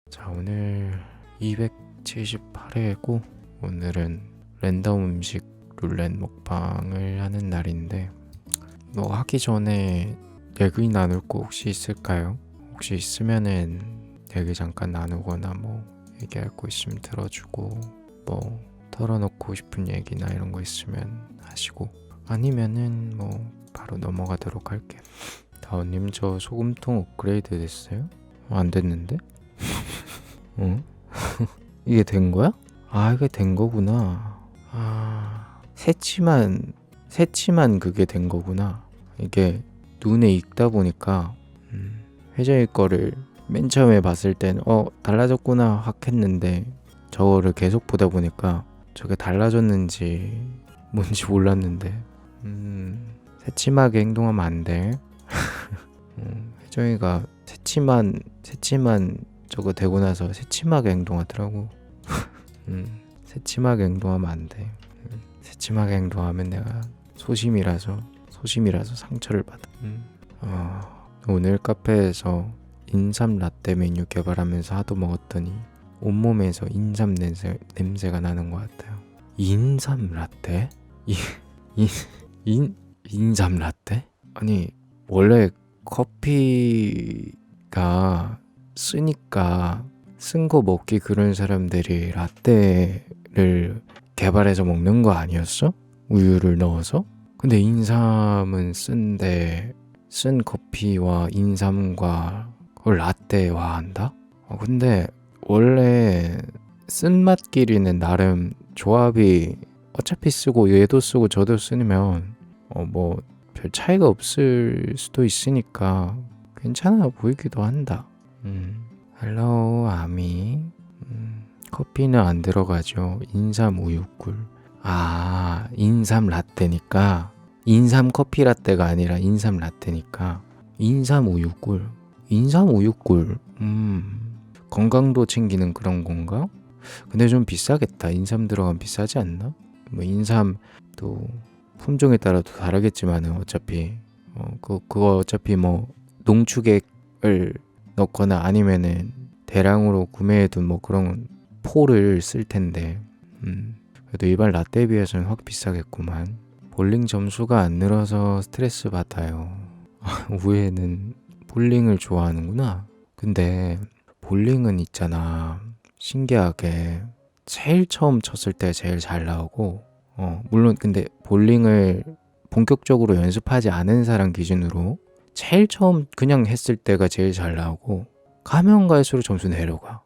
자, 오늘 278회고 오늘은 랜덤 음식 룰렛 먹방을 하는 날인데 뭐 하기 전에 얘기 나눌 거 혹시 있을까요? 혹시 있으면은 얘기 잠깐 나누거나 뭐 얘기할 거 있으면 들어주고 뭐 털어놓고 싶은 얘기나 이런 거 있으면 하시고 아니면은 뭐 바로 넘어가도록 할게요. 다운님, 저 소금통 업그레이드 됐어요? 안 됐는데? 응? 이게 된 거야? 아, 이게 된 거구나. 아, 새치만 그게 된 거구나. 이게 눈에 익다 보니까 회전일 거를 맨 처음에 봤을 땐 달라졌구나 확 했는데 저거를 계속 보다 보니까 저게 달라졌는지 뭔지 몰랐는데 새침하게 행동하면 안 돼. 혜정이가 새침한 저거 되고 나서 새침하게 행동하더라고. 새침하게 행동하면 안 돼. 새침하게 행동하면 내가 소심이라서 상처를 받아. 오늘 카페에서 인삼 라떼 메뉴 개발하면서 하도 먹었더니 온몸에서 인삼 냄새가 나는 것 같아요. 인삼 라떼? 인삼 라떼? 아니, 원래 커피가 쓰니까 쓴 거 먹기 그런 사람들이 라떼를 개발해서 먹는 거 아니었어? 우유를 넣어서? 근데 인삼은 쓴데 쓴 커피와 인삼과 그걸 라떼화 한다? 근데 원래 쓴맛끼리는 나름 조합이 어차피 쓰고 얘도 쓰고 저도 쓰면 뭐 별 차이가 없을 수도 있으니까 괜찮아 보이기도 한다. 헬로우 아미. 커피는 안 들어가죠. 인삼 우유꿀. 아, 인삼 라떼니까 인삼 커피 라떼가 아니라 인삼 라떼니까 인삼 우유꿀. 건강도 챙기는 그런 건가? 근데 좀 비싸겠다. 인삼 들어가면 비싸지 않나? 뭐 인삼 또 품종에 따라도 다르겠지만은 어차피 그거 어차피 뭐 농축액을 넣거나 아니면은 대량으로 구매해둔 뭐 그런 포를 쓸 텐데 그래도 일반 라떼에 비해서는 확 비싸겠구만. 볼링 점수가 안 늘어서 스트레스 받아요. 우에는 볼링을 좋아하는구나. 근데 볼링은 있잖아, 신기하게 제일 처음 쳤을 때 제일 잘 나오고 물론 근데 볼링을 본격적으로 연습하지 않은 사람 기준으로 제일 처음 그냥 했을 때가 제일 잘 나오고 가면 갈수록 점수 내려가.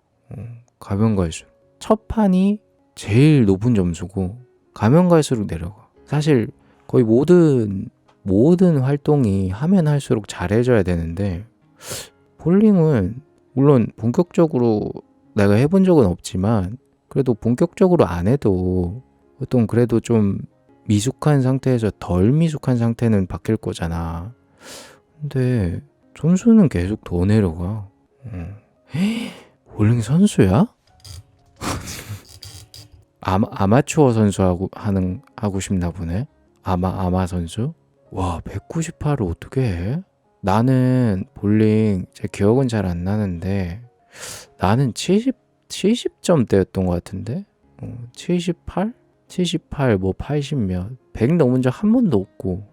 가면 갈수록 첫 판이 제일 높은 점수고 가면 갈수록 내려가. 사실 거의 모든 활동이 하면 할수록 잘해져야 되는데 볼링은 물론 본격적으로 내가 해본 적은 없지만 그래도 본격적으로 안 해도 보통 그래도 좀 미숙한 상태에서 덜 미숙한 상태는 바뀔 거잖아. 근데 점수는 계속 더 내려가. 볼링 선수야? 아마추어 선수 하고 싶나 보네. 아마 선수? 와, 198을 어떻게 해? 나는 볼링 제 기억은 잘 안 나는데 나는 70점대였던 것 같은데 78? 78, 뭐 80 몇, 100 넘은 적 한 번도 없고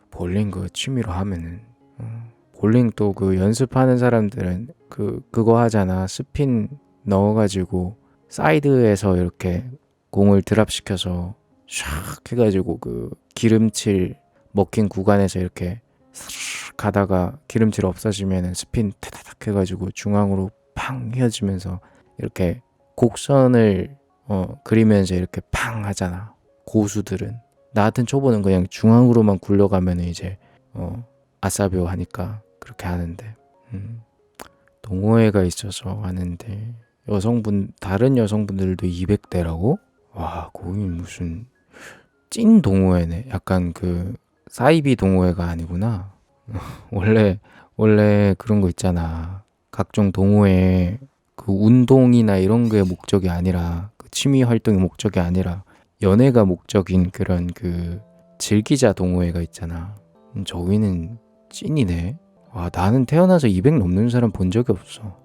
볼링 그 취미로 하면은 볼링 또 그 연습하는 사람들은 그거 하잖아. 스핀 넣어가지고 사이드에서 이렇게 공을 드랍시켜서 샥 해가지고 그 기름칠 먹힌 구간에서 이렇게 싹 가다가 기름칠 없어지면은 스핀 타다닥 해가지고 중앙으로 팡 휘어지면서 이렇게 곡선을 그리면서 이렇게 팡 하잖아. 고수들은. 나 같은 초보는 그냥 중앙으로만 굴려가면 이제 아싸벼 하니까 그렇게 하는데 동호회가 있어서 하는데 다른 여성분들도 200대라고? 와, 거기 무슨 찐 동호회네. 약간 그 사이비 동호회가 아니구나. 원래 그런 거 있잖아. 각종 동호회 그 운동이나 이런 게 목적이 아니라 그 취미 활동의 목적이 아니라 연애가 목적인 그런 그 즐기자 동호회가 있잖아. 저기는 찐이네. 와, 나는 태어나서 200 넘는 사람 본 적이 없어.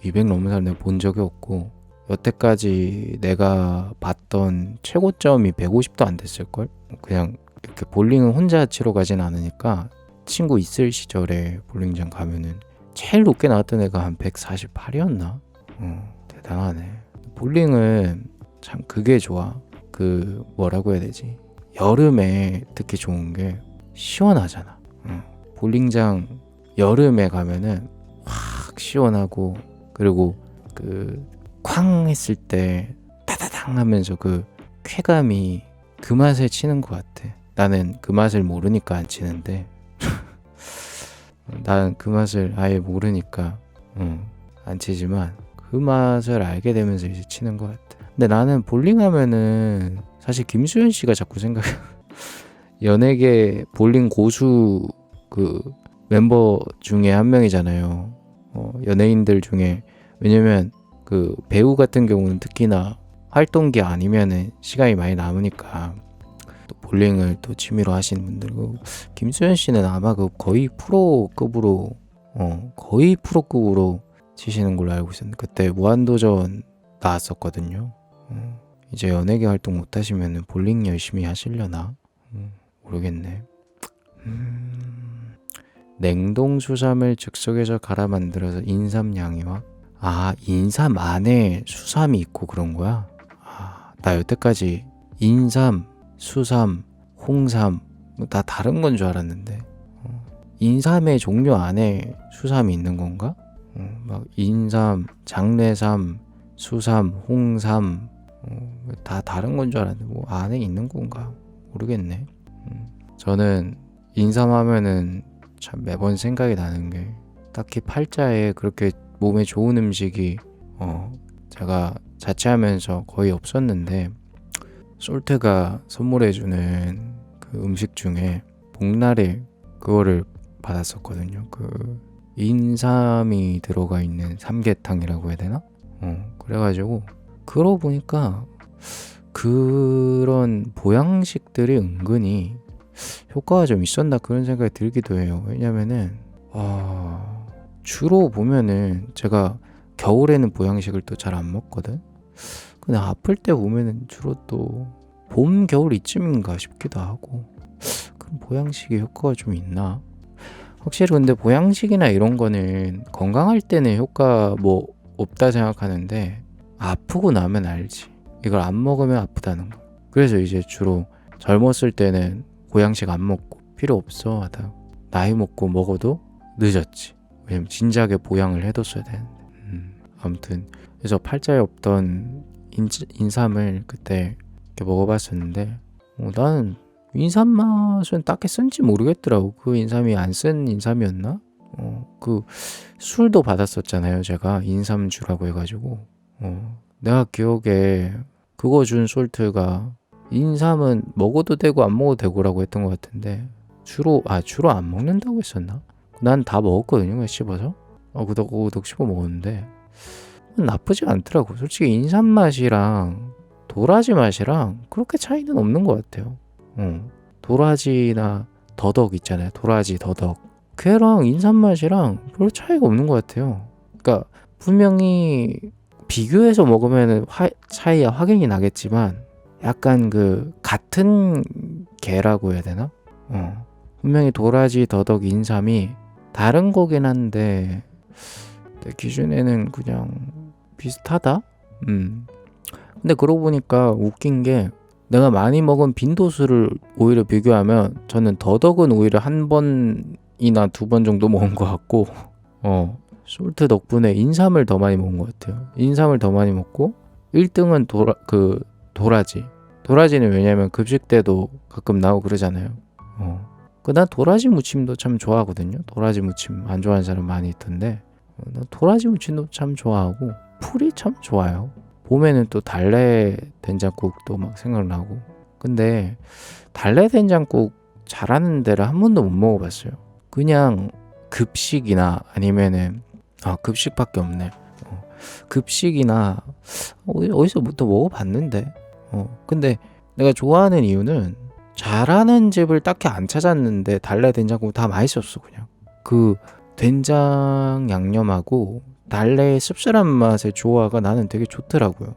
200 넘는 사람 내가 본 적이 없고, 여태까지 내가 봤던 최고점이 150도 안 됐을걸? 그냥 이렇게 볼링은 혼자 치러 가진 않으니까 친구 있을 시절에 볼링장 가면은 제일 높게 나왔던 애가 한 148이었나? 대단하네. 볼링은 참 그게 좋아. 그 뭐라고 해야 되지? 여름에 특히 좋은 게 시원하잖아. 볼링장 여름에 가면은 확 시원하고, 그리고 그 쾅 했을 때 따다당 하면서 그 쾌감이 그 맛에 치는 것 같아. 나는 그 맛을 모르니까 안 치는데 나는 그 맛을 아예 모르니까 안 치지만 그 맛을 알게 되면서 이제 치는 것 같아. 근데 나는 볼링 하면은 사실 김수현 씨가 자꾸 생각해. 연예계 볼링 고수 그 멤버 중에 한 명이잖아요. 연예인들 중에. 왜냐면 그 배우 같은 경우는 특히나 활동기 아니면은 시간이 많이 남으니까 또 볼링을 또 취미로 하시는 분들, 김수현 씨는 아마 그 거의 프로급으로 치시는 걸로 알고 있었는데, 그때 무한도전 나왔었거든요. 이제 연예계 활동 못 하시면은 볼링 열심히 하시려나? 모르겠네. 냉동 수삼을 즉석에서 갈아 만들어서 인삼 양이와, 인삼 안에 수삼이 있고 그런 거야? 나 여태까지 인삼, 수삼, 홍삼 다 다른 건 줄 알았는데 인삼의 종류 안에 수삼이 있는 건가? 막 인삼, 장례삼, 수삼, 홍삼 다 다른 건 줄 알았는데 뭐 안에 있는 건가? 모르겠네. 저는 인삼 하면은 참 매번 생각이 나는 게, 딱히 팔자에 그렇게 몸에 좋은 음식이 제가 자취하면서 거의 없었는데, 솔트가 선물해주는 그 음식 중에 복나래 그거를 받았었거든요. 그 인삼이 들어가 있는 삼계탕이라고 해야 되나? 그래가지고 그러고 보니까 그런 보양식들이 은근히 효과가 좀 있었나 그런 생각이 들기도 해요. 왜냐면은 주로 보면은 제가 겨울에는 보양식을 또 잘 안 먹거든. 근데 아플 때 보면은 주로 또 봄, 겨울 이쯤인가 싶기도 하고, 그럼 보양식에 효과가 좀 있나? 확실히 근데 보양식이나 이런 거는 건강할 때는 효과 뭐 없다 생각하는데, 아프고 나면 알지. 이걸 안 먹으면 아프다는 거. 그래서 이제 주로 젊었을 때는 보양식 안 먹고 필요 없어 하다 나이 먹고 먹어도 늦었지. 왜냐면 진작에 보양을 해뒀어야 되는데. 아무튼 그래서 팔자에 없던 인삼을 그때 이렇게 먹어봤었는데, 나는 인삼 맛은 딱히 쓴지 모르겠더라고. 그 인삼이 안 쓴 인삼이었나? 그 술도 받았었잖아요. 제가 인삼주라고 해가지고. 내가 기억에 그거 준 솔트가 인삼은 먹어도 되고 안 먹어도 되고라고 했던 것 같은데, 주로 안 먹는다고 했었나? 난 다 먹었거든요. 그냥 씹어서. 그덕 씹어 먹었는데 나쁘지 않더라고. 솔직히 인삼 맛이랑 도라지 맛이랑 그렇게 차이는 없는 것 같아요. 도라지나 더덕 있잖아요. 도라지, 더덕. 걔랑 인삼 맛이랑 별로 차이가 없는 것 같아요. 그러니까 분명히 비교해서 먹으면 차이가 확연히 나겠지만, 약간 그 같은 개라고 해야 되나? 분명히 도라지, 더덕, 인삼이 다른 거긴 한데 내 기준에는 그냥 비슷하다? 근데 그러고 보니까 웃긴 게, 내가 많이 먹은 빈도수를 오히려 비교하면 저는 더덕은 오히려 한 번이나 두 번 정도 먹은 것 같고, 솔트 덕분에 인삼을 더 많이 먹은 것 같아요. 인삼을 더 많이 먹고 1등은 도라지. 도라지는 왜냐면 급식 때도 가끔 나오고 그러잖아요. 난 도라지 무침도 참 좋아하거든요. 도라지 무침 안 좋아하는 사람 많이 있던데, 난 도라지 무침도 참 좋아하고 풀이 참 좋아요. 봄에는 또 달래 된장국도 막 생각나고. 근데 달래 된장국 잘하는 데를 한 번도 못 먹어봤어요. 그냥 급식이나 아니면은 급식밖에 없네. 급식이나 어디서부터 먹어봤는데. 근데 내가 좋아하는 이유는 잘하는 집을 딱히 안 찾았는데 달래 된장국 다 맛있었어. 그냥 그 된장 양념하고 달래의 씁쓸한 맛의 조화가 나는 되게 좋더라고요.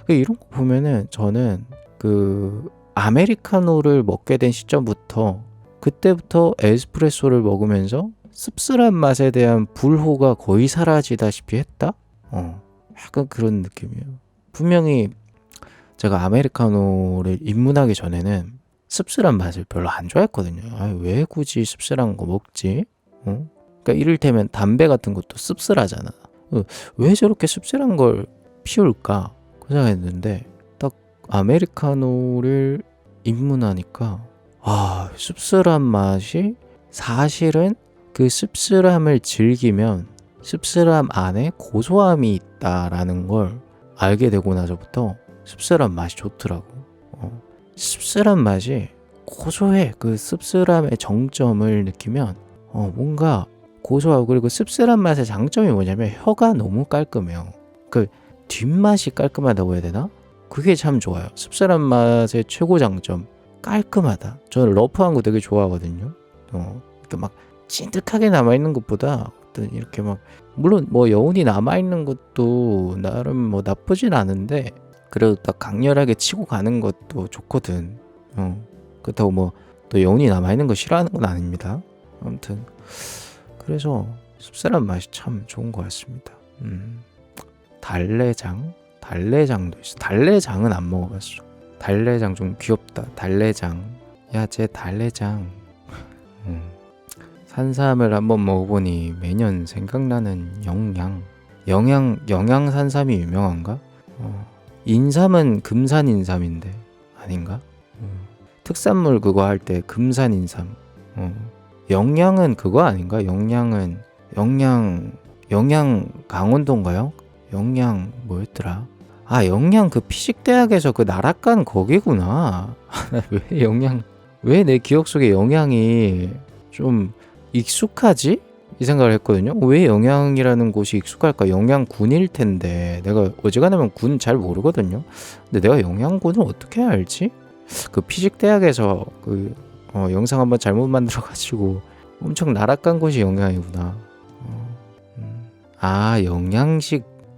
이런 거 보면은 저는 그 아메리카노를 먹게 된 시점부터 그때부터 에스프레소를 먹으면서 씁쓸한 맛에 대한 불호가 거의 사라지다시피 했다? 약간 그런 느낌이에요. 분명히 제가 아메리카노를 입문하기 전에는 씁쓸한 맛을 별로 안 좋아했거든요. 왜 굳이 씁쓸한 거 먹지? 그러니까 이를테면 담배 같은 것도 씁쓸하잖아. 왜 저렇게 씁쓸한 걸 피울까? 그 생각했는데 딱 아메리카노를 입문하니까 씁쓸한 맛이 사실은 그 씁쓸함을 즐기면 씁쓸함 안에 고소함이 있다라는 걸 알게 되고 나서부터 씁쓸한 맛이 좋더라고. 씁쓸한 맛이 고소해. 그 씁쓸함의 정점을 느끼면 뭔가 고소하고, 그리고 씁쓸한 맛의 장점이 뭐냐면 혀가 너무 깔끔해요. 그 뒷맛이 깔끔하다고 해야 되나? 그게 참 좋아요. 씁쓸한 맛의 최고 장점, 깔끔하다. 저는 러프한 거 되게 좋아하거든요. 이렇게 막 찐득하게 남아있는 것보다 어떤 이렇게 막, 물론 뭐 여운이 남아있는 것도 나름 뭐 나쁘진 않은데 그래도 딱 강렬하게 치고 가는 것도 좋거든. 그렇다고 뭐 또 여운이 남아있는 거 싫어하는 건 아닙니다. 아무튼 그래서 씁쓸한 맛이 참 좋은 것 같습니다. 달래장도 있어. 달래장은 안 먹어봤어. 달래장 좀 귀엽다. 달래장. 야, 쟤 달래장. 산삼을 한번 먹어보니 매년 생각나는 영양 산삼이 유명한가? 인삼은 금산 인삼인데 아닌가? 특산물 그거 할 때 금산 인삼. 영양은 그거 아닌가? 영양 강원도인가요? 영양 뭐였더라? 영양 그 피식대학에서 그 나락간 거기구나. 왜 내 기억 속에 영양이 좀 익숙하지? 이 생각을 했거든요. 왜 영양이라는 곳이 익숙할까? 영양군일 텐데 내가 어지간하면 군 잘 모르거든요. 근데 내가 영양군을 어떻게 알지? 그 피식대학에서 그 영상 한번 잘못 만들어가지고 엄청 나락간 곳이 영양이구나.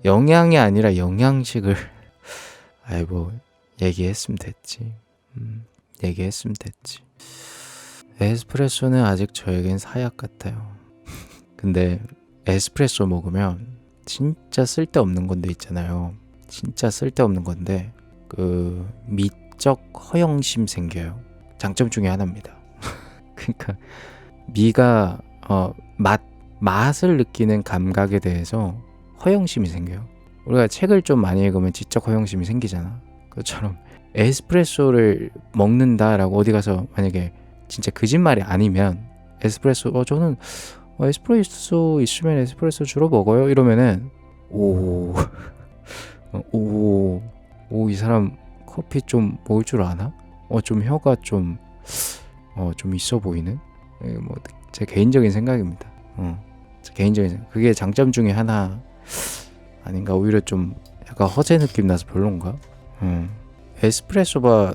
영양이 아니라 영양식을 뭐 얘기했으면 됐지. 에스프레소는 아직 저에겐 사약 같아요. 근데 에스프레소 먹으면 진짜 쓸데없는 건데 있잖아요. 진짜 쓸데없는 건데 그 미적 허영심 생겨요. 장점 중에 하나입니다. 그러니까 미가 맛을 느끼는 감각에 대해서 허영심이 생겨요. 우리가 책을 좀 많이 읽으면 지적 허영심이 생기잖아. 그것처럼 에스프레소를 먹는다라고 어디 가서 만약에 진짜 거짓말이 아니면 에스프레소 저는 에스프레소 있으면 에스프레소 주로 먹어요 이러면은 이 사람 커피 좀 먹을 줄 아나? 좀 혀가 좀 있어 보이는? 뭐 제 개인적인 생각입니다. 제 개인적인 생각. 그게 장점 중에 하나 아닌가? 오히려 좀 약간 허세 느낌 나서 별론가? 에스프레소 바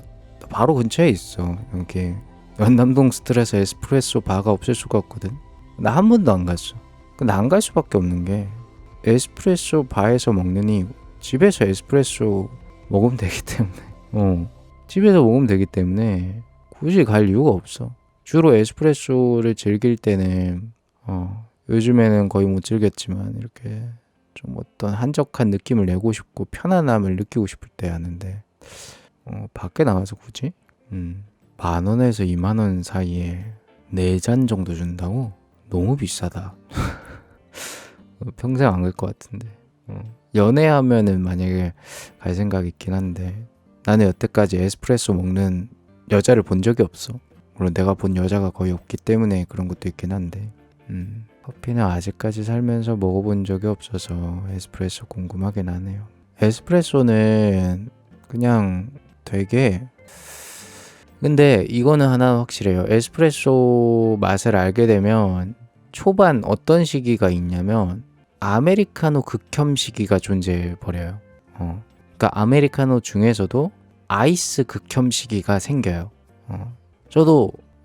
바로 근처에 있어. 이렇게 연남동 스트레스 에스프레소 바가 없을 수가 없거든. 나 한 번도 안 갔어. 근데 안 갈 수밖에 없는 게 에스프레소 바에서 먹느니 집에서 에스프레소 먹으면 되기 때문에 집에서 먹으면 되기 때문에 굳이 갈 이유가 없어. 주로 에스프레소를 즐길 때는 요즘에는 거의 못 즐겼지만 이렇게 좀 어떤 한적한 느낌을 내고 싶고 편안함을 느끼고 싶을 때 하는데 밖에 나가서 굳이 10,000원에서 20,000원 사이에 4잔 정도 준다고? 너무 비싸다. 평생 안 갈 것 같은데. 연애하면은 만약에 갈 생각이 있긴 한데 나는 여태까지 에스프레소 먹는 여자를 본 적이 없어. 물론 내가 본 여자가 거의 없기 때문에 그런 것도 있긴 한데 커피는 아직까지 살면서 먹어본 적이 없어서 에스프레소 궁금하긴 하네요. 에스프레소는 그냥 되게 근데 이거는 하나 확실해요. 에스프레소 맛을 알게 되면 초반 어떤 시기가 있냐면 아메리카노 극혐 시기가 존재해 버려요. 그러니까 아메리카노 중에서도 아이스 극혐 시기가 생겨요.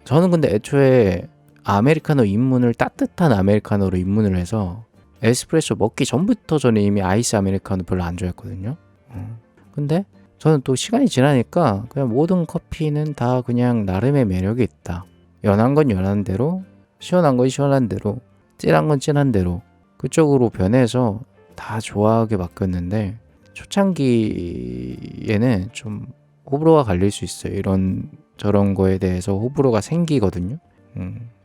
저는 근데 애초에 아메리카노 입문을 따뜻한 아메리카노로 입문을 해서 에스프레소 먹기 전부터 저는 이미 아이스 아메리카노 별로 안 좋아했거든요. 근데 저는 또 시간이 지나니까 그냥 모든 커피는 다 그냥 나름의 매력이 있다. 연한 건 연한 대로, 시원한 건 시원한 대로, 진한 건 진한 대로 그쪽으로 변해서 다 좋아하게 바뀌었는데, 초창기에는 좀 호불호가 갈릴 수 있어요. 이런 저런 거에 대해서 호불호가 생기거든요.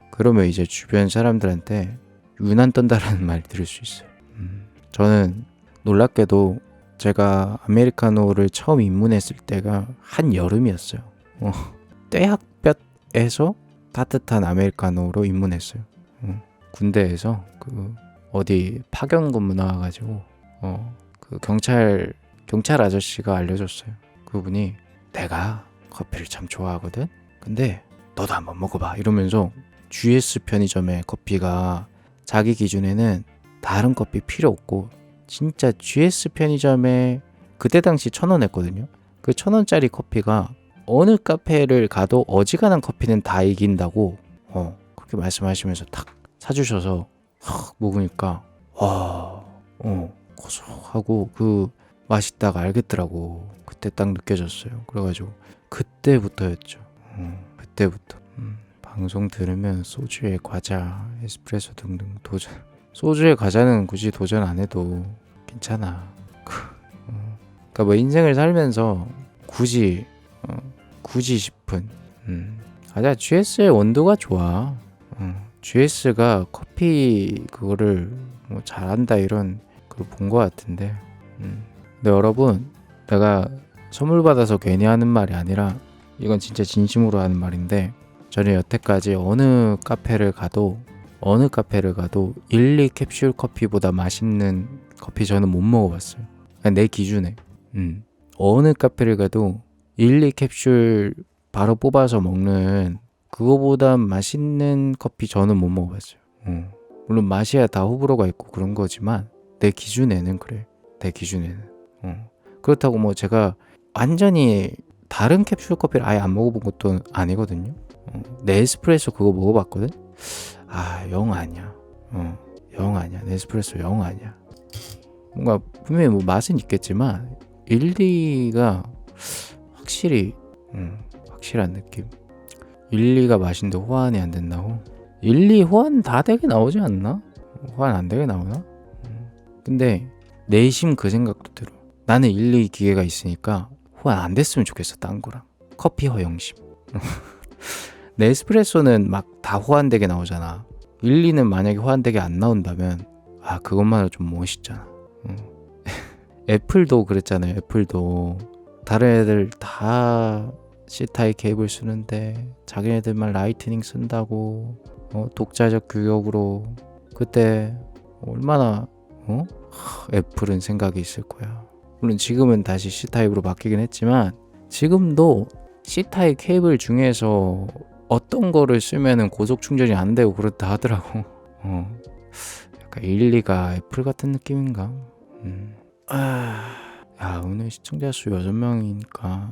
그러면 이제 주변 사람들한테 유난 떤다라는 말 들을 수 있어요. 저는 놀랍게도 제가 아메리카노를 처음 입문했을 때가 한여름이었어요. 떼학볕에서 따뜻한 아메리카노로 입문했어요. 군대에서 그 어디 파견 근무 나와가지고 그 경찰 아저씨가 알려줬어요. 그분이 내가 커피를 참 좋아하거든. 근데 너도 한번 먹어봐 이러면서 GS 편의점의 커피가 자기 기준에는 다른 커피 필요 없고 진짜 GS 편의점에 그때 당시 1,000원 했거든요. 그 1,000원짜리 커피가 어느 카페를 가도 어지간한 커피는 다 이긴다고 그렇게 말씀하시면서 탁 사주셔서 먹으니까 와 고소하고 그 맛있다가 알겠더라고. 그때 딱 느껴졌어요. 그래가지고 그때부터였죠. 그때부터 방송 들으면 소주에 과자, 에스프레소 등등 도전. 소주에 과자는 굳이 도전 안 해도 괜찮아. 그러니까 뭐 인생을 살면서 굳이 싶은 아자 GS의 원두가 좋아. GS가 커피 그거를 뭐 잘한다 이런 걸 본 것 같은데. 근데 여러분, 내가 선물 받아서 괜히 하는 말이 아니라 이건 진짜 진심으로 하는 말인데, 저는 여태까지 어느 카페를 가도 1, 2 캡슐 커피보다 맛있는 커피 저는 못 먹어봤어요. 내 기준에. 어느 카페를 가도 1, 2 캡슐 바로 뽑아서 먹는 그거보다 맛있는 커피 저는 못 먹어봤어요. 물론 맛이야 다 호불호가 있고 그런 거지만 내 기준에는 그래. 내 기준에는. 그렇다고 뭐 제가 완전히 다른 캡슐 커피를 아예 안 먹어본 것도 아니거든요. 네스프레소 그거 먹어봤거든. 영 아니야. 영 아니야. 네스프레소 영 아니야. 뭔가 분명히 뭐 맛은 있겠지만 1, 2가 확실히 확실한 느낌. 1, 2가 맛인데 호환이 안 된다고? 1, 2 호환 다 되게 나오지 않나? 호환 안 되게 나오나? 근데 내심 그 생각도 들어. 나는 1, 2 기계가 있으니까 호환 안 됐으면 좋겠어. 딴 거랑. 커피 허영심. 네스프레소는 막 다 호환되게 나오잖아. 1, 2는 만약에 호환되게 안 나온다면 그것만으로 좀 멋있잖아. 애플도 그랬잖아요. 애플도 다른 애들 다 C타입 케이블 쓰는데 자기네들만 라이트닝 쓴다고 독자적 규격으로 그때 얼마나 애플은 생각이 있을 거야. 물론 지금은 다시 C타입으로 바뀌긴 했지만 지금도 C타입 케이블 중에서 어떤 거를 쓰면은 고속 충전이 안 되고 그렇다 하더라고. 약간 1, 2가 애플 같은 느낌인가? 오늘 시청자 수 6명이니까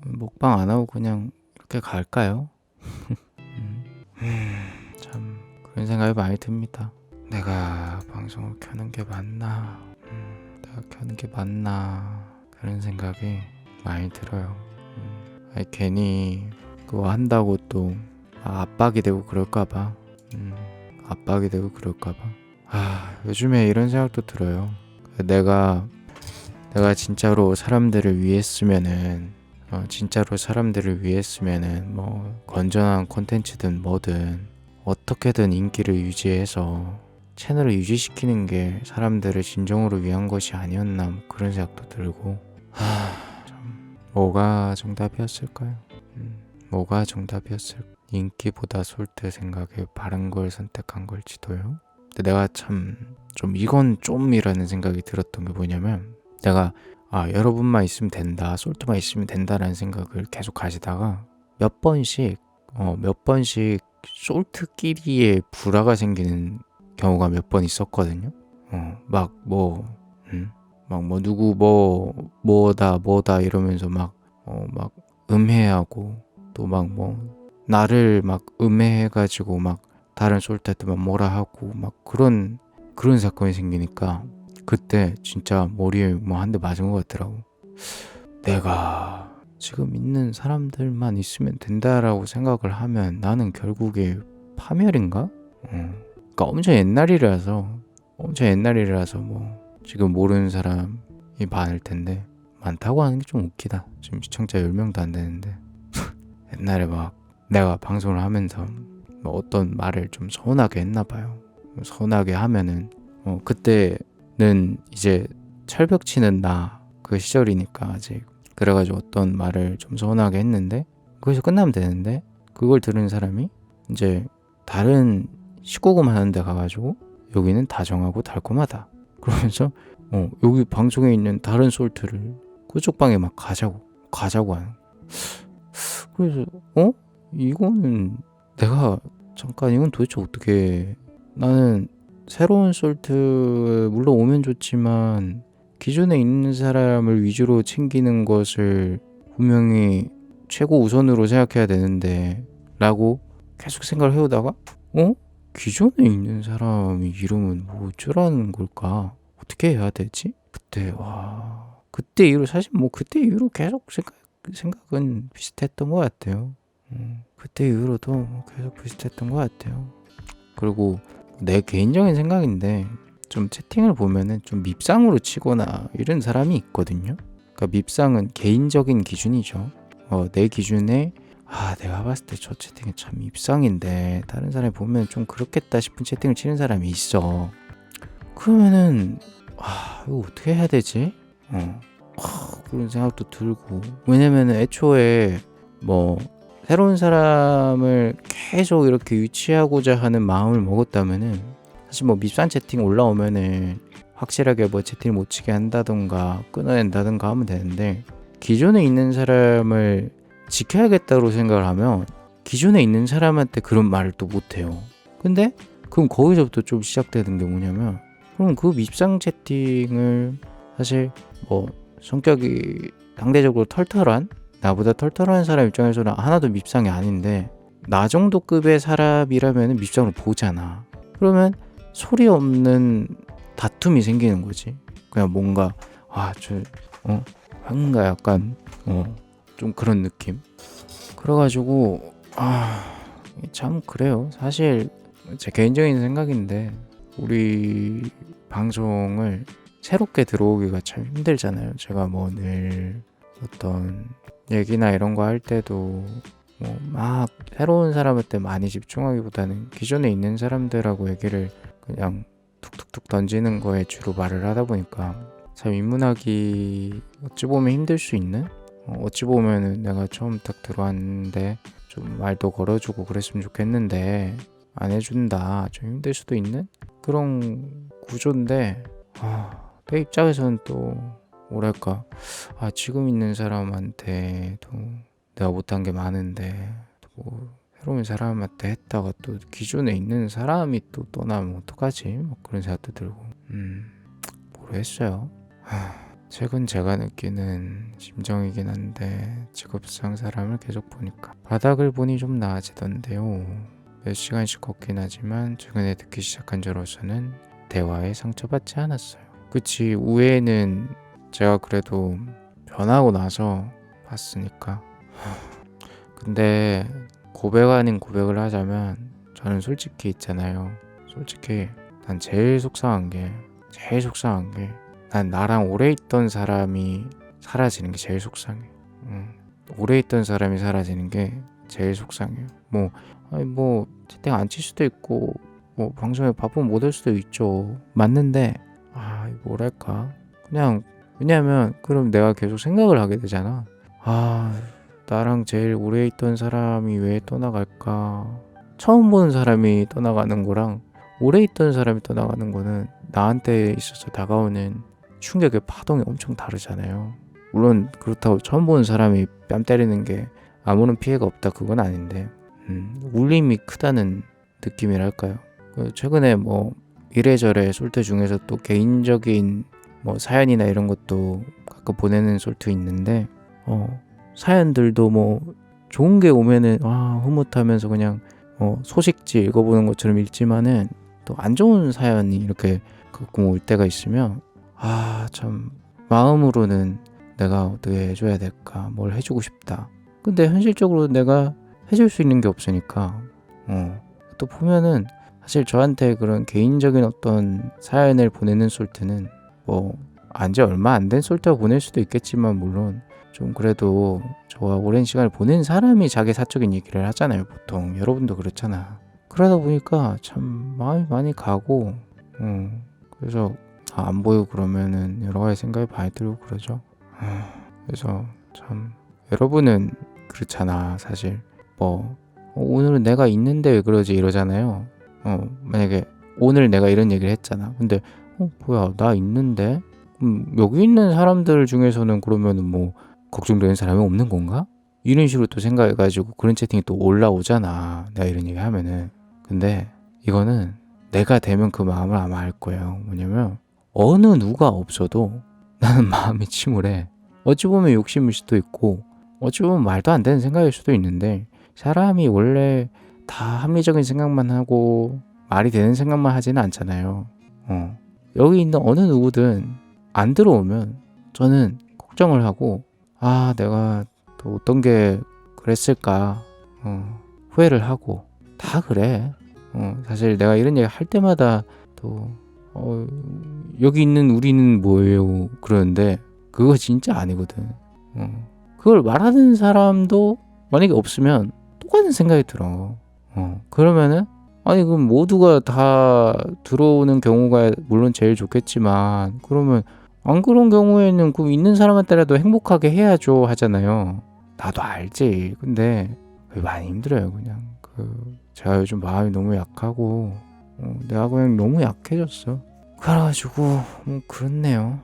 먹방 안 하고 그냥 이렇게 갈까요? 참 그런 생각이 많이 듭니다. 내가 방송을 켜는 게 맞나? 내가 켜는 게 맞나? 그런 생각이 많이 들어요. 괜히 그거 한다고 또 압박이 되고 그럴까봐. 압박이 되고 그럴까봐. 요즘에 이런 생각도 들어요. 내가 진짜로 사람들을 위했으면은 뭐 건전한 콘텐츠든 뭐든 어떻게든 인기를 유지해서 채널을 유지시키는 게 사람들을 진정으로 위한 것이 아니었나 뭐 그런 생각도 들고. 참 뭐가 정답이었을까요? 뭐가 정답이었을까? 인기보다 솔트 생각에 바른 걸 선택한 걸지도요. 근데 내가 참 좀 이건 좀이라는 생각이 들었던 게 뭐냐면, 내가 여러분만 있으면 된다, 솔트만 있으면 된다라는 생각을 계속 가지다가 몇 번씩 솔트끼리의 불화가 생기는 경우가 몇 번 있었거든요. 막 누구 뭐다 이러면서 막 음해하고 또 막 나를 막 음해해가지고 막 다른 솔트한테 막 뭐라 하고 막 그런 그런 사건이 생기니까 그때 진짜 머리에 뭐 한 대 맞은 것 같더라고. 내가 지금 있는 사람들만 있으면 된다라고 생각을 하면 나는 결국에 파멸인가? 그러니까 엄청 옛날이라서 뭐 지금 모르는 사람이 많을 텐데, 많다고 하는 게 좀 웃기다. 지금 시청자 10명도 안 되는데 옛날에 막 내가 방송을 하면서 뭐 어떤 말을 좀 서운하게 했나 봐요. 서운하게 하면은 그때는 이제 철벽 치는 나 그 시절이니까 아직, 그래가지고 어떤 말을 좀 서운하게 했는데 거기서 끝나면 되는데, 그걸 들은 사람이 이제 다른 19금 하는 데 가가지고 여기는 다정하고 달콤하다 그러면서 여기 방송에 있는 다른 솔트를 그쪽 방에 막 가자고 하는. 그래서 이거는 내가 잠깐 이건 도대체 어떻게, 나는 새로운 솔트 물론 오면 좋지만 기존에 있는 사람을 위주로 챙기는 것을 분명히 최고 우선으로 생각해야 되는데 라고 계속 생각을 해오다가 기존에 있는 사람이 이러면 뭐 어쩌라는 걸까? 어떻게 해야 되지? 그때 이후로 사실 뭐 그때 이후로 계속 생각은 비슷했던 것 같아요. 그때 이후로도 뭐 계속 비슷했던 것 같아요. 그리고 내 개인적인 생각인데 좀 채팅을 보면은 좀 밉상으로 치거나 이런 사람이 있거든요. 그러니까 밉상은 개인적인 기준이죠. 내 기준에 내가 봤을 때 저 채팅이 참 밉상인데 다른 사람이 보면 좀 그렇겠다 싶은 채팅을 치는 사람이 있어. 그러면은 이거 어떻게 해야 되지? 그런 생각도 들고, 왜냐면은 애초에 뭐 새로운 사람을 계속 이렇게 유치하고자 하는 마음을 먹었다면은 사실 뭐 밉상 채팅 올라오면은 확실하게 뭐 채팅을 못 치게 한다던가 끊어낸다던가 하면 되는데, 기존에 있는 사람을 지켜야겠다고 생각을 하면 기존에 있는 사람한테 그런 말을 또 못해요. 근데 그럼 거기서부터 좀 시작되는 게 뭐냐면, 그럼 그 밉상 채팅을 사실 뭐 성격이 상대적으로 털털한, 나보다 털털한 사람 입장에서는 하나도 밉상이 아닌데 나 정도 급의 사람이라면 밉상으로 보잖아. 그러면 소리 없는 다툼이 생기는 거지. 그냥 뭔가 뭔가 약간 좀 그런 느낌. 그래가지고 참 그래요. 사실 제 개인적인 생각인데 우리 방송을 새롭게 들어오기가 참 힘들잖아요. 제가 뭐 늘 어떤 얘기나 이런 거 할 때도 뭐 막 새로운 사람한테 많이 집중하기보다는 기존에 있는 사람들하고 얘기를 그냥 툭툭툭 던지는 거에 주로 말을 하다 보니까 참 입문하기 어찌 보면 힘들 수 있는, 어찌 보면은 내가 처음 딱 들어왔는데 좀 말도 걸어주고 그랬으면 좋겠는데 안 해준다, 좀 힘들 수도 있는 그런 구조인데, 내 입장에서는 또 뭐랄까, 지금 있는 사람한테도 내가 못한 게 많은데 또 새로운 사람한테 했다가 또 기존에 있는 사람이 또 떠나면 어떡하지? 뭐 그런 생각도 들고 모르겠어요. 최근 제가 느끼는 심정이긴 한데 직업상 사람을 계속 보니까 바닥을 보니 좀 나아지던데요. 몇 시간씩 걷긴 하지만 최근에 듣기 시작한 저로서는 대화에 상처받지 않았어요. 그치, 우애는 제가 그래도 변하고 나서 봤으니까. 근데 고백 아닌 고백을 하자면 저는 솔직히 있잖아요. 솔직히 난 제일 속상한 게 난 나랑 오래 있던 사람이 사라지는 게 제일 속상해. 오래 있던 사람이 사라지는 게 제일 속상해요. 뭐 채팅 안 칠 수도 있고 뭐 방송에 바쁘면 못 올 수도 있죠. 맞는데 뭐랄까, 그냥, 왜냐면 그럼 내가 계속 생각을 하게 되잖아. 나랑 제일 오래 있던 사람이 왜 떠나갈까. 처음 보는 사람이 떠나가는 거랑 오래 있던 사람이 떠나가는 거는 나한테 있어서 다가오는 충격의 파동이 엄청 다르잖아요. 물론 그렇다고 처음 보는 사람이 뺨 때리는 게 아무런 피해가 없다 그건 아닌데 울림이 크다는 느낌이랄까요. 최근에 뭐 이래저래 솔트 중에서 또 개인적인 뭐 사연이나 이런 것도 가끔 보내는 솔트 있는데 사연들도 뭐 좋은 게 오면은 흐뭇하면서 그냥 소식지 읽어보는 것처럼 읽지만은 또 안 좋은 사연이 이렇게 가끔 올 때가 있으면 참 마음으로는 내가 어떻게 해줘야 될까, 뭘 해주고 싶다. 근데 현실적으로 내가 해줄 수 있는 게 없으니까 또 보면은 사실 저한테 그런 개인적인 어떤 사연을 보내는 솔트는 뭐 안지 얼마 안 된 솔트가 보낼 수도 있겠지만, 물론 좀 그래도 저와 오랜 시간을 보낸 사람이 자기 사적인 얘기를 하잖아요. 보통 여러분도 그렇잖아. 그러다 보니까 참 마음이 많이 가고 그래서 안 보이고 그러면은 여러 가지 생각이 많이 들고 그러죠. 그래서 참 여러분은 그렇잖아. 사실 뭐 오늘은 내가 있는데 왜 그러지 이러잖아요. 만약에 오늘 내가 이런 얘기를 했잖아. 근데 뭐야 나 있는데 여기 있는 사람들 중에서는 그러면은 뭐 걱정되는 사람이 없는 건가? 이런 식으로 또 생각해가지고 그런 채팅이 또 올라오잖아. 내가 이런 얘기 하면은. 근데 이거는 내가 되면 그 마음을 아마 알 거예요. 뭐냐면 어느 누가 없어도 나는 마음이 침울해. 어찌 보면 욕심일 수도 있고 어찌 보면 말도 안 되는 생각일 수도 있는데, 사람이 원래 다 합리적인 생각만 하고 말이 되는 생각만 하지는 않잖아요. 여기 있는 어느 누구든 안 들어오면 저는 걱정을 하고 내가 또 어떤 게 그랬을까 후회를 하고 다 그래. 사실 내가 이런 얘기 할 때마다 또 여기 있는 우리는 뭐예요 그러는데 그거 진짜 아니거든. 그걸 말하는 사람도 만약에 없으면 똑같은 생각이 들어. 그러면은 그럼 모두가 다 들어오는 경우가 물론 제일 좋겠지만, 그러면 안 그런 경우에는 그 있는 사람한테라도 행복하게 해야죠 하잖아요. 나도 알지. 근데 그게 많이 힘들어요. 그냥 제가 요즘 마음이 너무 약하고 내가 그냥 너무 약해졌어. 그래가지고 그렇네요.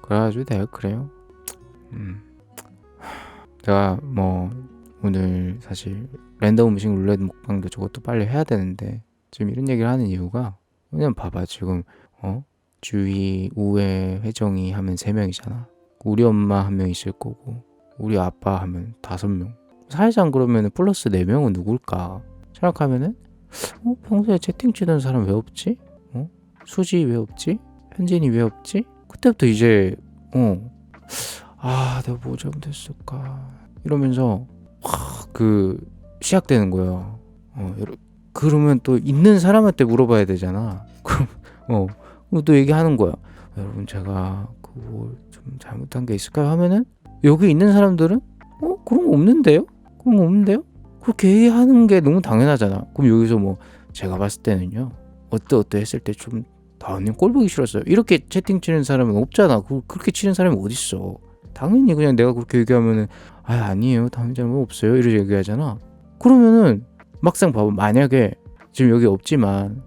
그래가지고 내가 그래요. 제가 뭐 오늘 사실 랜덤 음식 룰렛 먹방도 저것도 빨리 해야 되는데 지금 이런 얘기를 하는 이유가, 그냥 봐봐 지금 주희, 우애, 혜정이 하면 3명이잖아. 우리 엄마 1명 있을 거고 우리 아빠 하면 5명. 사회상 그러면 플러스 4명은 누굴까 생각하면은 평소에 채팅 치던 사람 왜 없지? 수지 왜 없지? 현진이 왜 없지? 그때부터 이제 내가 뭐 잘못했을까 이러면서 시작되는 거예요. 그러면 또 있는 사람한테 물어봐야 되잖아. 그럼 또 얘기하는 거야. 여러분 제가 그거 좀 잘못한 게 있을까요? 하면은 여기 있는 사람들은 그런 거 없는데요? 그런 거 없는데요? 그렇게 얘기하는 게 너무 당연하잖아. 그럼 여기서 뭐 제가 봤을 때는요 어때 했을 때 좀 다운님 꼴 보기 싫었어요 이렇게 채팅 치는 사람은 없잖아. 그렇게 치는 사람이 어딨어. 당연히 그냥 내가 그렇게 얘기하면은 아니에요 다운님 잘못 없어요 이렇게 얘기하잖아. 그러면은 막상 봐봐. 만약에 지금 여기 없지만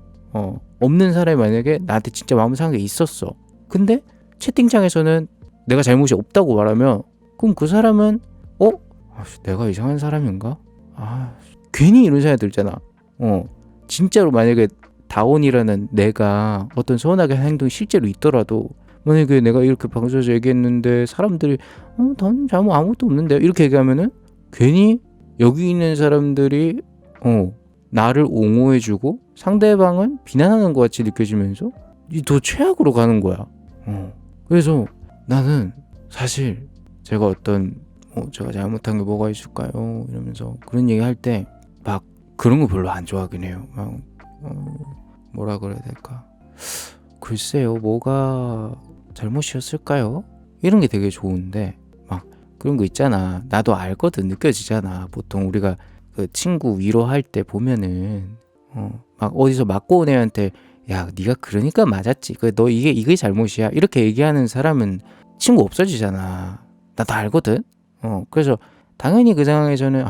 없는 사람이 만약에 나한테 진짜 마음 상한 게 있었어. 근데 채팅창에서는 내가 잘못이 없다고 말하면 그럼 그 사람은 내가 이상한 사람인가? 괜히 이런 생각이 들잖아. 진짜로 만약에 다온이라는 내가 어떤 서운하게 한 행동이 실제로 있더라도, 만약에 내가 이렇게 방송에서 얘기했는데 사람들이 다온님 잘못 아무것도 없는데요 이렇게 얘기하면은 괜히 여기 있는 사람들이 나를 옹호해주고 상대방은 비난하는 것 같이 느껴지면서 더 최악으로 가는 거야. 그래서 나는 사실 제가 제가 잘못한 게 뭐가 있을까요? 이러면서 그런 얘기 할 때 막 그런 거 별로 안 좋아하긴 해요. 뭐라 그래야 될까? 글쎄요, 뭐가 잘못이었을까요? 이런 게 되게 좋은데 막 그런 거 있잖아. 나도 알거든. 느껴지잖아. 보통 우리가 그 친구 위로할 때 보면은 막 어디서 맞고 온 애한테 야 네가 그러니까 맞았지. 너 이게 잘못이야. 이렇게 얘기하는 사람은 친구 없어지잖아. 나도 알거든. 그래서 당연히 그 상황에서는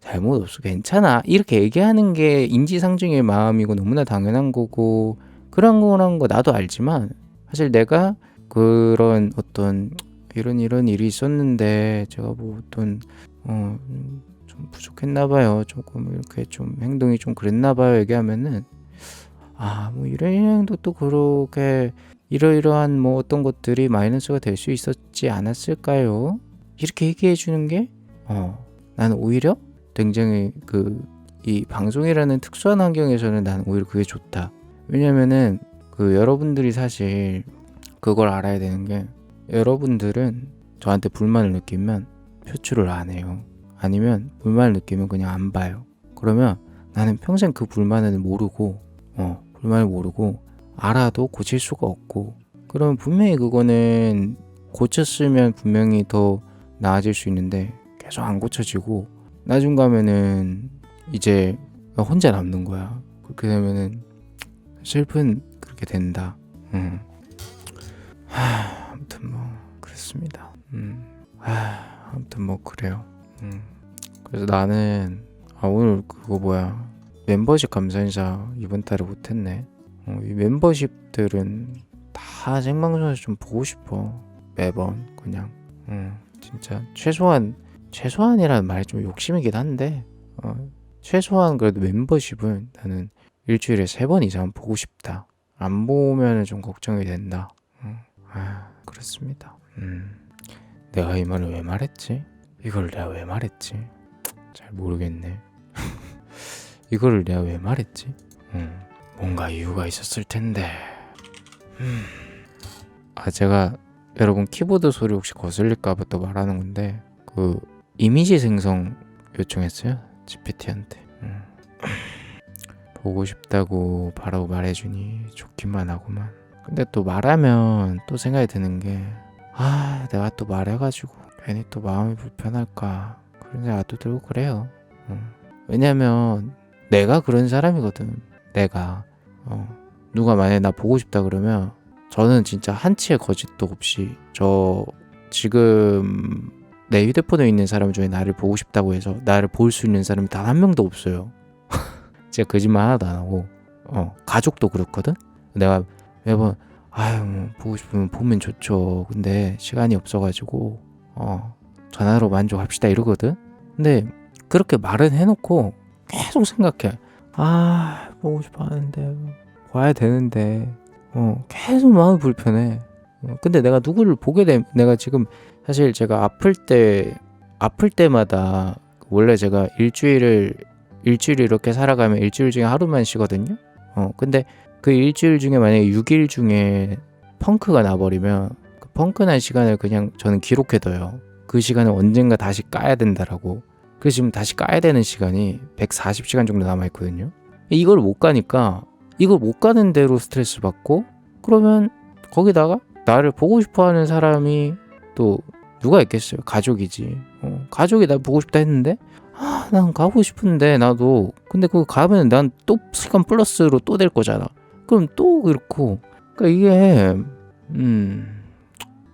잘못 없어 괜찮아 이렇게 얘기하는 게 인지상정의 마음이고 너무나 당연한 거고, 그런 거란 거 나도 알지만 사실 내가 그런 어떤 이런 일이 있었는데 제가 뭐 어떤 좀 부족했나 봐요. 조금 이렇게 좀 행동이 좀 그랬나 봐요 얘기하면은 뭐 이런 행동도 그렇게 이러이러한 뭐 어떤 것들이 마이너스가 될 수 있었지 않았을까요? 이렇게 얘기해 주는 게 나는 오히려 굉장히 이 방송이라는 특수한 환경에서는 나는 오히려 그게 좋다. 왜냐면은 그 여러분들이 사실 그걸 알아야 되는 게, 여러분들은 저한테 불만을 느끼면 표출을 안 해요. 아니면 불만을 느끼면 그냥 안 봐요. 그러면 나는 평생 그 불만을 모르고 알아도 고칠 수가 없고, 그러면 분명히 그거는 고쳤으면 분명히 더 나아질 수 있는데 계속 안 고쳐지고 나중 가면은 이제 혼자 남는 거야. 그렇게 되면은 슬픈 그렇게 된다. 아무튼 뭐 그렇습니다. 아무튼 뭐 그래요. 그래서 나는 오늘 그거 뭐야, 멤버십 감사 인사 이번 달에 못했네. 이 멤버십들은 다 생방송에서 좀 보고 싶어. 매번 그냥 진짜 최소한이라는 말이 좀 욕심이긴 한데 최소한 그래도 멤버십은 나는 일주일에 3번 이상 보고 싶다. 안 보면 좀 걱정이 된다. 그렇습니다. 내가 이 말을 왜 말했지? 이걸 내가 왜 말했지? 잘 모르겠네. 이거를 내가 왜 말했지? 뭔가 이유가 있었을 텐데. 제가 여러분 키보드 소리 혹시 거슬릴까봐 또 말하는 건데, 그 이미지 생성 요청했어요, GPT한테. 보고 싶다고 바로 말해주니 좋기만 하구만. 근데 또 말하면 또 생각이 드는 게, 내가 또 말해가지고 괜히 또 마음이 불편할까 그런 생각도 들고 그래요. 왜냐면 내가 그런 사람이거든. 내가 누가 만약에 나 보고 싶다 그러면 저는 진짜 한치의 거짓도 없이, 저 지금 내 휴대폰에 있는 사람 중에 나를 보고 싶다고 해서 나를 볼 수 있는 사람이 단 한 명도 없어요. 진짜 거짓말 하나도 안 하고. 가족도 그렇거든. 내가 매번 뭐 보고 싶으면 보면 좋죠. 근데 시간이 없어가지고 전화로 만족합시다 이러거든. 근데 그렇게 말은 해놓고 계속 생각해. 보고 싶어 하는데 봐야 되는데 계속 마음이 불편해. 근데 내가 누구를 보게 되면, 내가 지금 사실 제가 아플 때마다 원래 제가 일주일 이렇게 살아가면 일주일 중에 하루만 쉬거든요. 근데 그 일주일 중에 만약에 6일 중에 펑크가 나버리면 그 펑크 난 시간을 그냥 저는 기록해둬요. 그 시간을 언젠가 다시 까야 된다라고. 그래서 지금 다시 까야 되는 시간이 140시간 정도 남아있거든요. 이걸 못 가니까, 이걸 못 가는 대로 스트레스 받고, 그러면 거기다가 나를 보고 싶어하는 사람이 또 누가 있겠어요? 가족이지. 가족이 나 보고 싶다 했는데 난 가고 싶은데 나도, 근데 그거 가면 난 또 시간 플러스로 또 될 거잖아. 그럼 또 그렇고, 그러니까 이게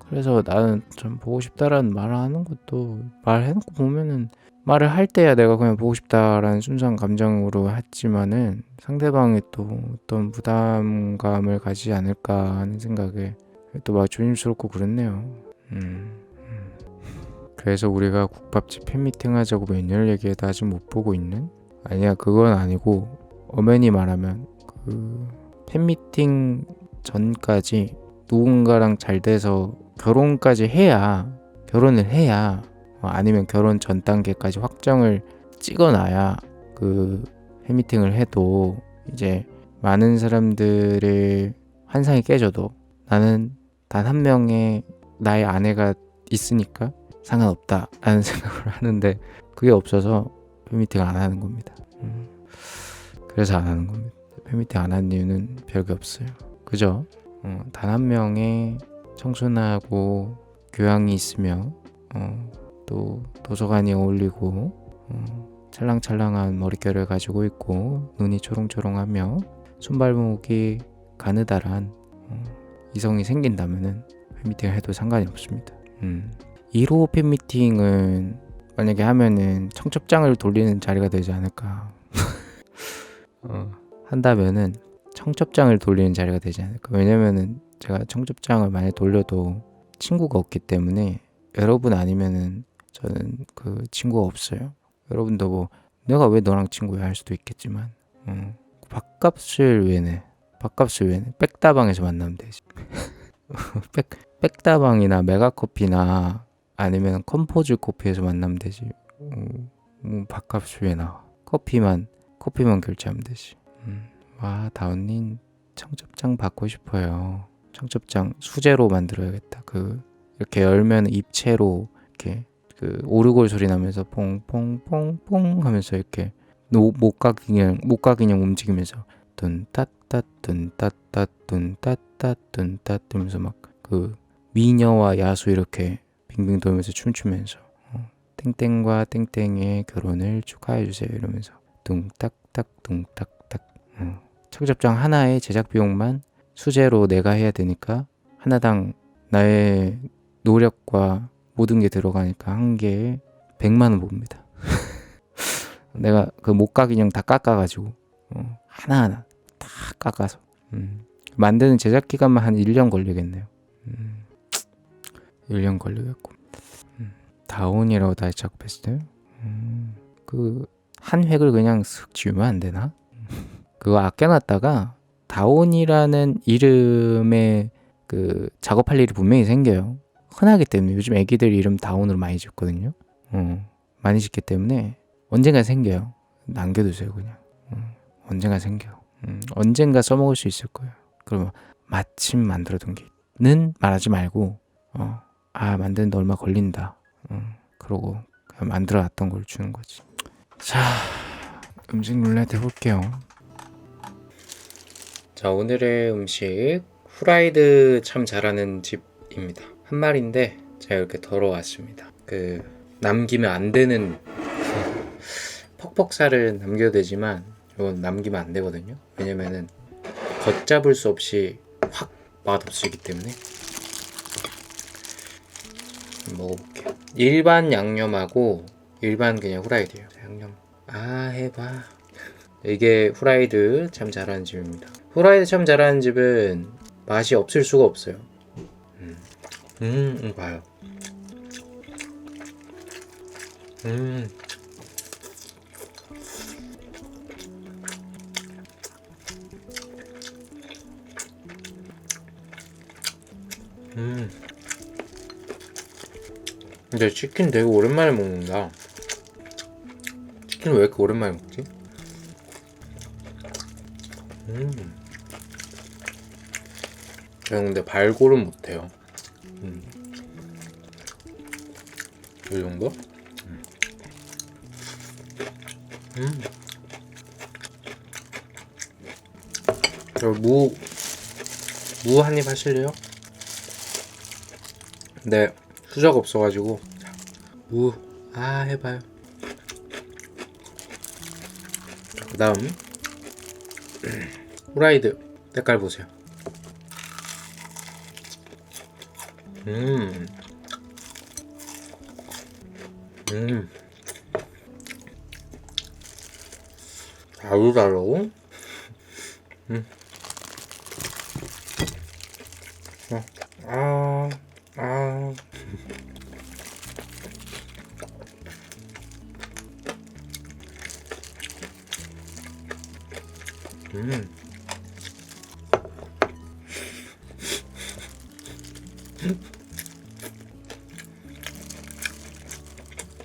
그래서 나는 좀 보고 싶다라는 말을 하는 것도, 말해놓고 보면은 말을 할 때야 내가 그냥 보고 싶다라는 순수한 감정으로 했지만은 상대방이 또 어떤 부담감을 가지지 않을까 하는 생각에 또 막 조심스럽고 그렇네요. 그래서 우리가 국밥집 팬미팅 하자고 몇 년을 얘기해도 아직 못 보고 있는? 아니야, 그건 아니고, 엄연히 말하면 그 팬미팅 전까지 누군가랑 잘 돼서 결혼을 해야 아니면 결혼 전 단계까지 확정을 찍어놔야 그 팬미팅을 해도 이제 많은 사람들의 환상이 깨져도 나는 단 한 명의 나의 아내가 있으니까 상관없다라는 생각을 하는데, 그게 없어서 팬미팅 안 하는 겁니다. 그래서 안 하는 겁니다. 팬미팅 안 하는 이유는 별게 없어요. 그죠? 단 한 명의 청순하고 교양이 있으며 또 도서관이 어울리고 찰랑찰랑한 머릿결을 가지고 있고 눈이 초롱초롱하며 손발목이 가느다란 이성이 생긴다면은 팬미팅을 해도 상관이 없습니다. 1호 팬미팅은 만약에 하면은 청첩장을 돌리는 자리가 되지 않을까. 한다면은 청첩장을 돌리는 자리가 되지 않을까. 왜냐면은 제가 청첩장을 만약에 돌려도 친구가 없기 때문에, 여러분 아니면은 저는 그 친구가 없어요. 여러분도 뭐 내가 왜 너랑 친구야 할 수도 있겠지만 밥값을 왜 내? 백다방에서 만나면 되지. 백다방이나 메가커피나 아니면 컴포즈 커피에서 만나면 되지. 밥값을 왜 나와? 커피만 커피만 결제하면 되지. 와, 다운님 청첩장 받고 싶어요. 청첩장 수제로 만들어야겠다. 그 이렇게 열면 입체로 이렇게 그 오르골 소리 나면서 퐁퐁퐁퐁 하면서 이렇게 목각 인형 움직이면서 뚠따따 뚠따따 뚠따따 뚠따 뜨면서 막 그 미녀와 야수 이렇게 빙빙 돌면서 춤추면서 땡땡과 땡땡의 결혼을 축하해주세요 이러면서 둥딱딱 둥딱딱. 청첩장 하나의 제작 비용만 수제로 내가 해야 되니까 하나당 나의 노력과 모든 게 들어가니까 한 개에 100만 원 봅니다. 내가 그 목각 인형 다 깎아가지고 하나하나 다 깎아서 만드는 제작 기간만 한 1년 걸리겠네요. 1년 걸리겠고. 다운이라고 다시 작업했어요. 그 한 획을 그냥 쓱 지우면 안 되나? 그거 아껴놨다가 다운이라는 이름의 그 작업할 일이 분명히 생겨요. 흔하기 때문에 요즘 애기들 이름 다운으로 많이 짓거든요. 많이 짓기 때문에 언젠가 생겨요. 남겨두세요 그냥. 언젠가 생겨. 언젠가 써먹을 수 있을 거예요. 그러면 마침 만들어둔 게는 말하지 말고 만드는데 얼마 걸린다. 그러고 그냥 만들어놨던 걸 주는 거지. 자, 음식 룰렛 해볼게요. 자, 오늘의 음식 후라이드 참 잘하는 집입니다. 한 마리인데 제가 이렇게 덜어왔습니다. 그 남기면 안 되는 퍽퍽살을 남겨도 되지만 이건 남기면 안 되거든요. 왜냐면은 걷잡을 수 없이 확 맛없어지기 때문에. 먹어볼게요. 일반 양념하고 일반 그냥 후라이드예요. 양념 해봐. 이게 후라이드 참 잘하는 집입니다. 후라이드 참 잘하는 집은 맛이 없을 수가 없어요. 봐요. 근데 치킨 되게 오랜만에 먹는다. 치킨 왜 이렇게 오랜만에 먹지? 제가 근데 발골은 못해요. 이 정도? 저 무 한입 하실래요? 네, 수저가 없어가지고. 무 해봐요. 그 다음 후라이드 색깔 보세요. 다르다고?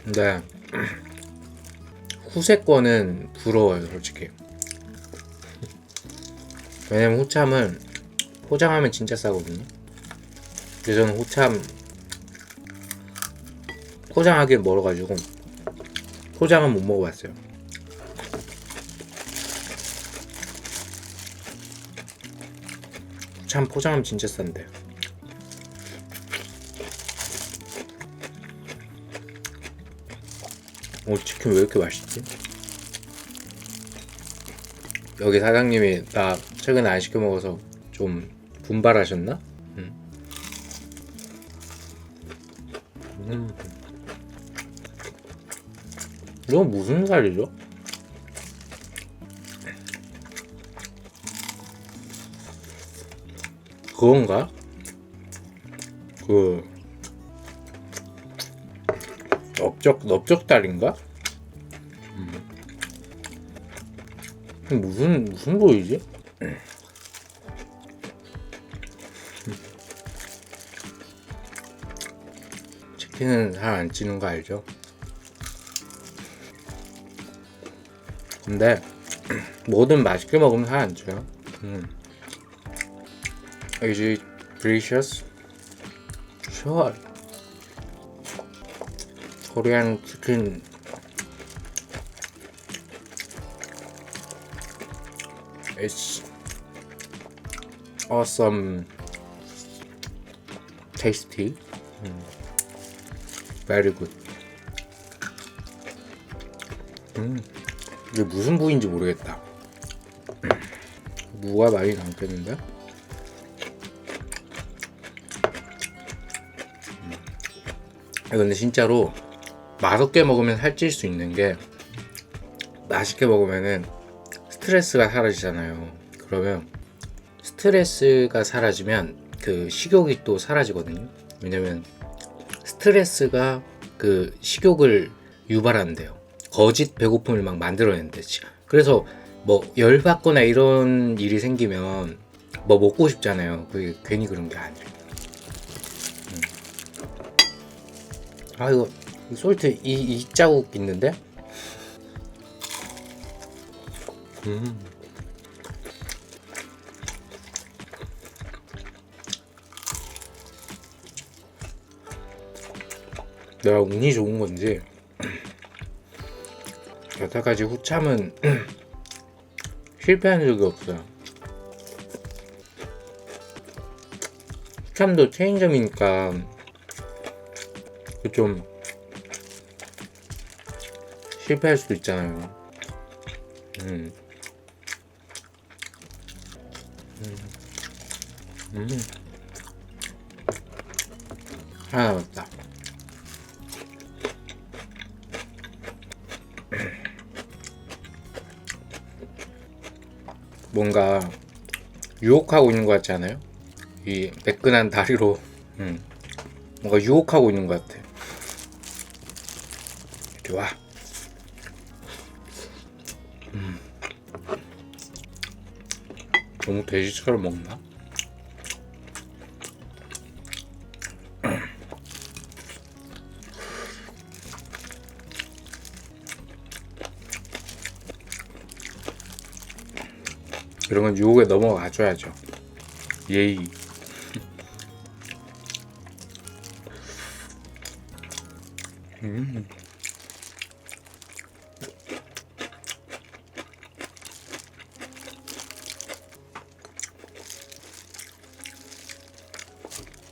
근데 후세 거는 부러워요 솔직히. 왜냐면 호참은 포장하면 진짜 싸거든요. 근데 저는 호참 포장하기 멀어가지고 포장은 못 먹어봤어요. 참 포장하면 진짜 싼데. 치킨 왜 이렇게 맛있지? 여기 사장님이 나 최근에 안 시켜 먹어서 좀 분발하셨나? 이건 무슨 살이죠? 그건가? 그 넓적다리인가? 무슨 부위지? 치킨은 살 안 찌는 거 알죠? 근데 뭐든 맛있게 먹으면 살 안 쪄요. Is it delicious? Sure. Korean chicken. It's awesome. Tasty. Very good. 이게 무슨 부위인지 모르겠다. 무가 많이 담겼는데? 근데 진짜로 맛없게 먹으면 살찔 수 있는 게 맛있게 먹으면은 스트레스가 사라지잖아요. 그러면 스트레스가 사라지면 그 식욕이 또 사라지거든요. 왜냐면 스트레스가 그 식욕을 유발한대요. 거짓 배고픔을 막 만들어낸대. 그래서 뭐 열받거나 이런 일이 생기면 뭐 먹고 싶잖아요. 그게 괜히 그런 게 아니에요. 아 이거 솔트 이 자국 있는데? 내가 운이 좋은 건지 여태까지 후참은 실패한 적이 없어요. 후참도 체인점이니까 좀 실패할 수도 있잖아요. 하나 남았다. 뭔가 유혹하고 있는 것 같지 않아요? 이 매끈한 다리로 뭔가 유혹하고 있는 것 같아. 이리 와. 너무 돼지처럼 먹나? 이런 건 유혹에 넘어가줘야죠. 예의.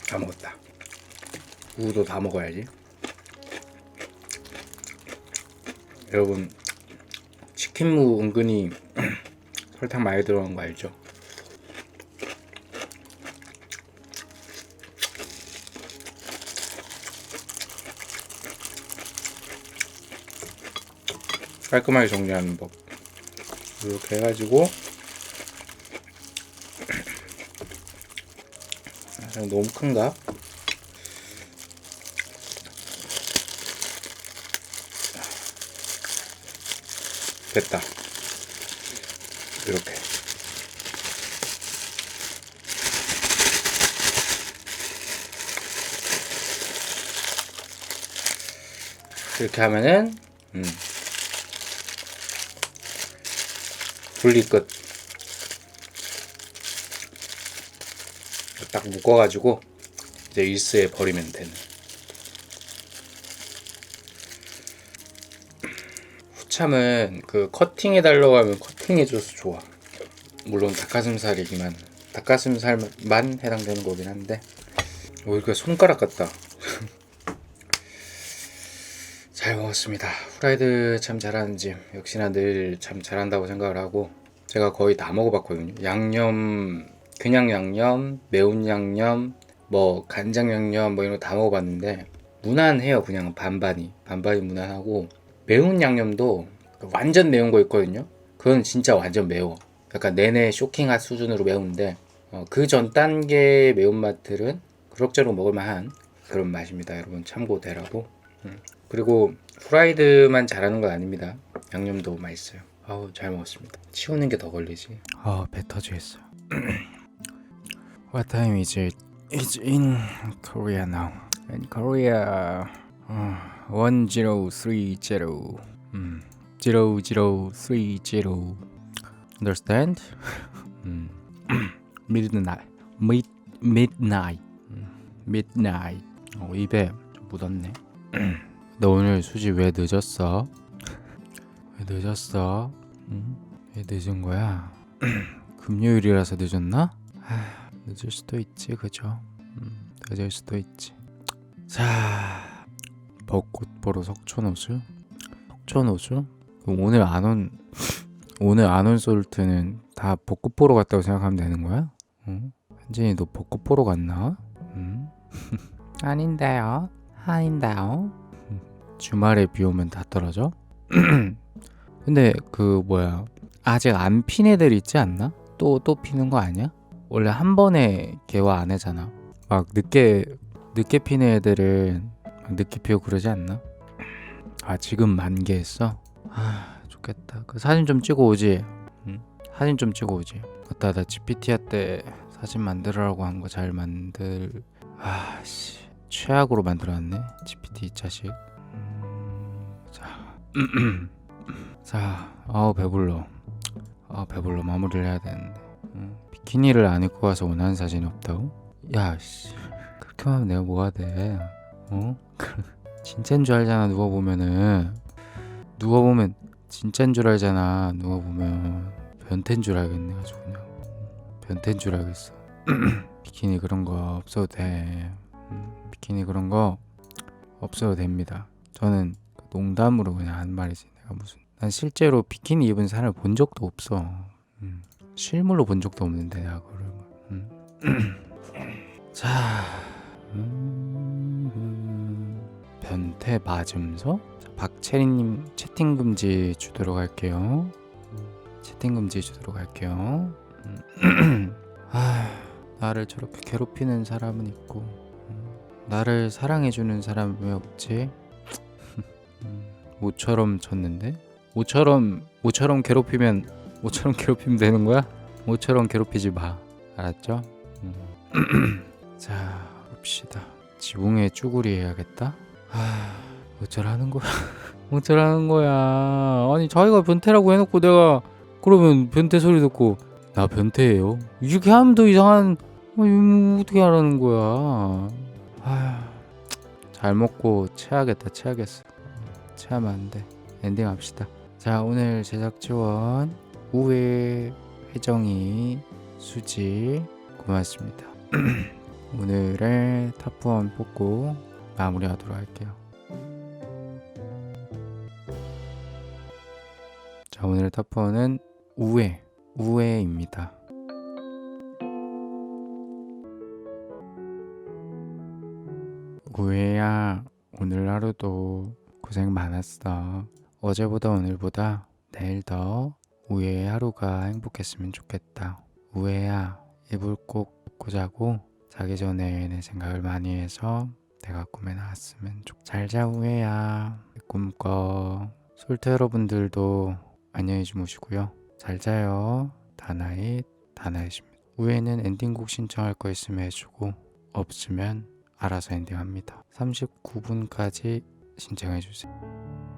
다 먹었다. 우도 다 먹어야지. 여러분 치킨무 은근히 설탕 많이 들어간 거 알죠? 깔끔하게 정리하는 법. 이렇게 해가지고 너무 큰가? 됐다. 이렇게. 이렇게 하면은 분리 끝. 딱 묶어가지고 이제 일스에 버리면 되는. 후참은 그 커팅해 달라고 하면 커팅해줘서 좋아. 물론 닭가슴살이지만 닭가슴살만 해당되는 거긴 한데. 이거 손가락 같다. 잘 먹었습니다. 후라이드 참 잘하는 집. 역시나 늘 참 잘한다고 생각을 하고, 제가 거의 다 먹어봤거든요. 양념, 그냥 양념, 매운 양념, 뭐 간장 양념 뭐 이런 거 다 먹어봤는데 무난해요. 그냥 반반이 무난하고, 매운 양념도 완전 매운 거 있거든요. 그건 진짜 완전 매워. 약간 내내 쇼킹한 수준으로 매운데, 그 전 단계 매운맛들은 그럭저럭 먹을만한 그런 맛입니다. 여러분 참고되라고. 그리고 프라이드만 잘하는 건 아닙니다. 양념도 맛있어요. 아우 잘 먹었습니다. 치우는 게 더 걸리지. 배 터지겠어요. What time is it? It's in Korea now. In Korea 1030 0030 Understand? midnight. midnight. midnight. 입에 좀 묻었네. 너 오늘 수지 왜 늦었어? 왜 늦었어? 왜 늦은 거야? 금요일이라서 늦었나? 늦을 수도 있지, 그죠? 늦을 수도 있지. 자, 벚꽃 보러 석촌호수? 석촌호수? 오늘 안 온 솔트는 다 벚꽃 보러 갔다고 생각하면 되는 거야? 현진이 너 벚꽃 보러 갔나? 아닌데요. 주말에 비 오면 다 떨어져? 근데 아직 안 핀 애들 있지 않나? 또 피는 거 아니야? 원래 한 번에 개화 안 하잖아. 막 늦게 피는 애들은 막 늦게 피우고 그러지 않나? 지금 만개했어? 좋겠다. 그 사진 좀 찍어 오지. 사진 좀 찍어 오지. 맞다, 나 GPT 때 사진 만들으라고 한 거 잘 최악으로 만들어놨네. GPT 이 자식. 자, 배불러. 마무리를 해야 되는데. 비키니를 안 입고 와서 원하는 사진이 없다고? 야, 씨. 그렇게 하면 내가 뭐가 돼? 진짜인 줄 알잖아. 누가 보면 진짜인 줄 알잖아. 누가 보면 변태인 줄 알겠네. 아주 그냥 변태인 줄 알겠어. 비키니 그런 거 없어도 돼. 비키니 그런 거 없어도 됩니다. 저는 농담으로 그냥 한 말이지. 난 실제로 비키니 입은 사람을 본 적도 없어. 실물로 본 적도 없는데 내가 그걸. 자, 변태 맞음서? 박채리님 채팅 금지 주도록 할게요. 나를 저렇게 괴롭히는 사람은 있고 나를 사랑해주는 사람은 왜 없지? 모처럼 졌는데? 모처럼 괴롭히면 되는 거야? 모처럼 괴롭히지 마. 알았죠? 자, 봅시다. 지붕에 쭈구리 해야겠다. 어쩌라는 거야. 아니, 자기가 변태라고 해놓고 내가 그러면 변태 소리 듣고 나 변태예요? 이렇게 하면 더 이상한. 어떻게 하라는 거야? 잘 먹고 체하겠어. 체하면 안 돼. 엔딩 합시다. 자, 오늘 제작 지원 우회, 혜정이, 수지 고맙습니다. 오늘의 탑1 뽑고 마무리하도록 할게요. 자, 오늘의 탑1은 우회입니다. 우회야, 오늘 하루도 고생 많았어. 어제보다 오늘보다 내일 더 우회의 하루가 행복했으면 좋겠다. 우회야, 이불 꼭 덮고 자고 자기 전에 내 생각을 많이 해서 내가 꿈에 나왔으면 좋겠다. 잘자 우회야. 꿈꿔. 솔트 여러분들도 안녕히 주무시고요. 잘자요. 다나잇입니다. 우회는 엔딩곡 신청할 거 있으면 해주고 없으면 알아서 엔딩합니다. 39분까지 신청해주세요.